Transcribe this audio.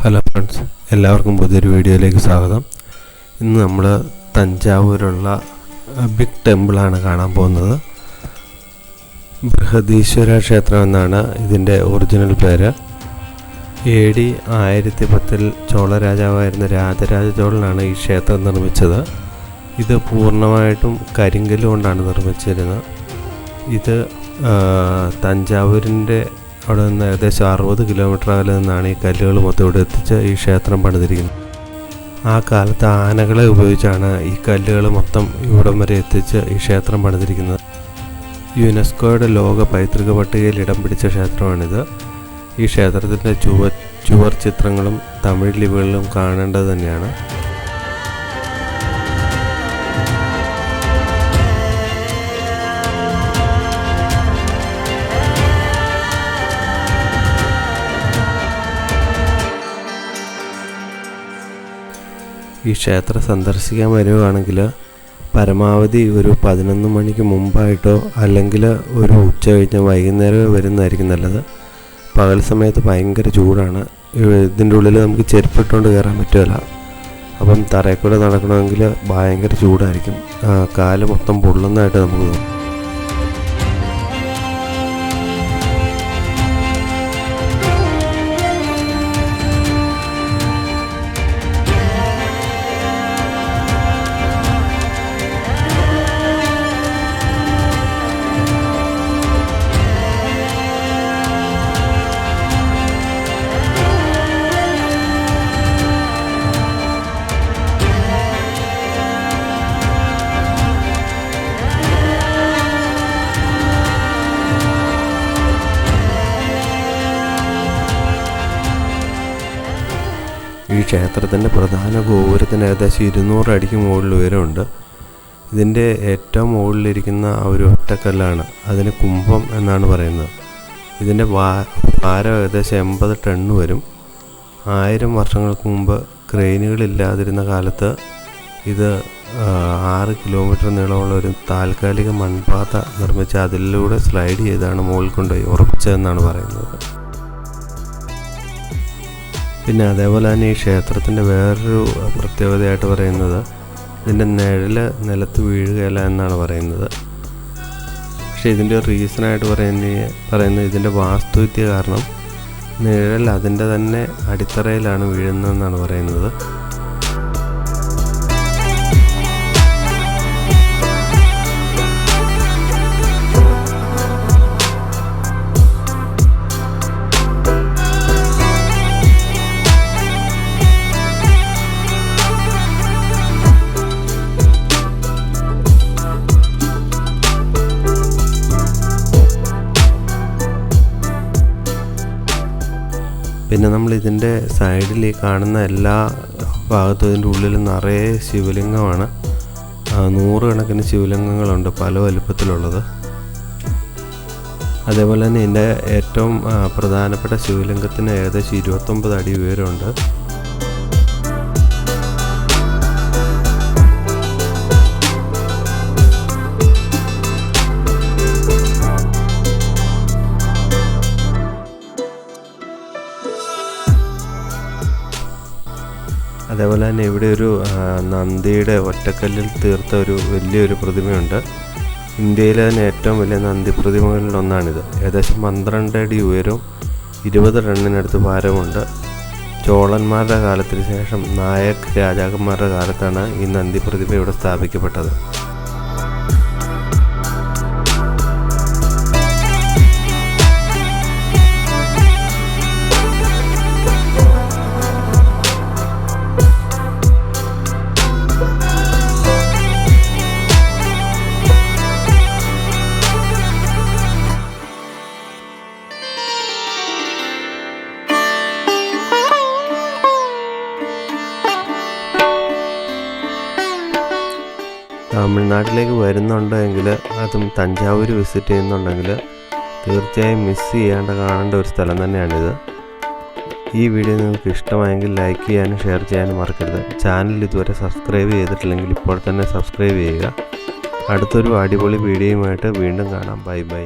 Hello friends, എല്ലാവർക്കും പുതിയൊരു വീഡിയോയിലേക്ക് സ്വാഗതം. ഇന്ന് നമ്മൾ തഞ്ചാവൂരുള്ള ബിഗ് ടെമ്പിളാണ് കാണാൻ പോകുന്നത്. ബൃഹദീശ്വര ക്ഷേത്രം എന്നാണ് ഇതിൻ്റെ ഒറിജിനൽ പേര്. AD 1010 ചോള രാജാവായിരുന്ന രാജരാജ ചോളനാണ് ഈ ക്ഷേത്രം നിർമ്മിച്ചത്. ഇത് പൂർണ്ണമായിട്ടും കരിങ്കല്ല് കൊണ്ടാണ് നിർമ്മിച്ചിരുന്നത്. ഇത് തഞ്ചാവൂരിൻ്റെ അവിടെ നിന്ന് ഏകദേശം 60 കിലോമീറ്റർ അകലെ നിന്നാണ് ഈ കല്ലുകൾ മൊത്തം ഇവിടെ എത്തിച്ച് ഈ ക്ഷേത്രം പണിതിരിക്കുന്നത്. ആ കാലത്ത് ആനകളെ ഉപയോഗിച്ചാണ് ഈ കല്ലുകൾ മൊത്തം ഇവിടം വരെ എത്തിച്ച് ഈ ക്ഷേത്രം പണിതിരിക്കുന്നത്. യുനെസ്കോയുടെ ലോക പൈതൃക പട്ടികയിൽ ഇടം പിടിച്ച ക്ഷേത്രമാണിത്. ഈ ക്ഷേത്രത്തിൻ്റെ ചുവർ ചിത്രങ്ങളും തമിഴ് ലിപികളിലും കാണേണ്ടത് തന്നെയാണ്. ഈ ക്ഷേത്രം സന്ദർശിക്കാൻ വരുവാണെങ്കിൽ പരമാവധി ഒരു 11 മണിക്ക് മുമ്പായിട്ടോ അല്ലെങ്കിൽ ഒരു ഉച്ച കഴിഞ്ഞ് വൈകുന്നേരം വരുന്നതായിരിക്കും നല്ലത്. പകൽ സമയത്ത് ഭയങ്കര ചൂടാണ്. ഇതിൻ്റെ ഉള്ളിൽ നമുക്ക് ചെരുപ്പിട്ടുകൊണ്ട് കയറാൻ പറ്റില്ല. അപ്പം തറയിൽ കൂടെ നടക്കണമെങ്കിൽ ഭയങ്കര ചൂടായിരിക്കും. കാല് മൊത്തം പൊള്ളുന്നതായിട്ട് നമുക്ക് തോന്നും. ഈ ക്ഷേത്രത്തിൻ്റെ പ്രധാന ഗോപുരത്തിന് ഏകദേശം 200 അടിക്ക് മുകളിൽ ഉയരമുണ്ട്. ഇതിൻ്റെ ഏറ്റവും മുകളിലിരിക്കുന്ന ഒരു ഒറ്റക്കല്ലാണ്. അതിന് കുംഭം എന്നാണ് പറയുന്നത്. ഇതിൻ്റെ ഭാരം ഏകദേശം 80 ടൺ വരും. 1000 വർഷങ്ങൾക്ക് മുമ്പ് ക്രെയിനുകളില്ലാതിരുന്ന കാലത്ത് ഇത് 6 കിലോമീറ്റർ നീളമുള്ള ഒരു താൽക്കാലിക മൺപാത നിർമ്മിച്ച് അതിലൂടെ സ്ലൈഡ് ചെയ്താണ് മുകളിൽ കൊണ്ടുപോയി ഉറപ്പിച്ചതെന്നാണ് പറയുന്നത്. പിന്നെ അതേപോലെ തന്നെ ഈ ക്ഷേത്രത്തിൻ്റെ വേറൊരു പ്രത്യേകതയായിട്ട് പറയുന്നത് ഇതിൻ്റെ നിഴൽ നിലത്ത് വീഴുകയില്ല എന്നാണ് പറയുന്നത്. പക്ഷേ ഇതിൻ്റെ ഒരു റീസണായിട്ട് പറയുന്നത് ഇതിൻ്റെ വാസ്തുവിദ്യ കാരണം നിഴൽ അതിൻ്റെ തന്നെ അടിത്തറയിലാണ് വീഴുന്നതെന്നാണ് പറയുന്നത്. പിന്നെ നമ്മൾ ഇതിൻ്റെ സൈഡിൽ ഈ കാണുന്ന എല്ലാ ഭാഗത്തും ഇതിൻ്റെ ഉള്ളിൽ നിറയെ ശിവലിംഗമാണ്. 100 കണക്കിന് ശിവലിംഗങ്ങളുണ്ട്, പല വലുപ്പത്തിലുള്ളത്. അതേപോലെ തന്നെ ഇതിൻ്റെ ഏറ്റവും പ്രധാനപ്പെട്ട ശിവലിംഗത്തിന് ഏകദേശം 29 അടി ഉയരമുണ്ട്. അതേപോലെ തന്നെ ഇവിടെ ഒരു നന്ദിയുടെ ഒറ്റക്കല്ലിൽ തീർത്ത ഒരു വലിയൊരു പ്രതിമയുണ്ട്. ഇന്ത്യയിലെ തന്നെ ഏറ്റവും വലിയ നന്ദി പ്രതിമകളിൽ ഒന്നാണിത്. ഏകദേശം 12 അടി ഉയരവും 20 ടണ്ണിനടുത്ത് ഭാരമുണ്ട്. ചോളന്മാരുടെ കാലത്തിന് ശേഷം നായക് രാജാക്കന്മാരുടെ കാലത്താണ് ഈ നന്ദി പ്രതിമ ഇവിടെ സ്ഥാപിക്കപ്പെട്ടത്. തമിഴ്നാട്ടിലേക്ക് വരുന്നുണ്ടെങ്കിൽ അതും തഞ്ചാവൂർ വിസിറ്റ് ചെയ്യുന്നുണ്ടെങ്കിൽ തീർച്ചയായും മിസ് ചെയ്യാണ്ട് കാണേണ്ട ഒരു സ്ഥലം തന്നെയാണിത്. ഈ വീഡിയോ നിങ്ങൾക്ക് ഇഷ്ടമായെങ്കിൽ ലൈക്ക് ചെയ്യാനും ഷെയർ ചെയ്യാനും മറക്കരുത്. ചാനൽ ഇതുവരെ സബ്സ്ക്രൈബ് ചെയ്തിട്ടില്ലെങ്കിൽ ഇപ്പോൾ തന്നെ സബ്സ്ക്രൈബ് ചെയ്യുക. അടുത്തൊരു അടിപൊളി വീഡിയോയുമായിട്ട് വീണ്ടും കാണാം. Bye bye.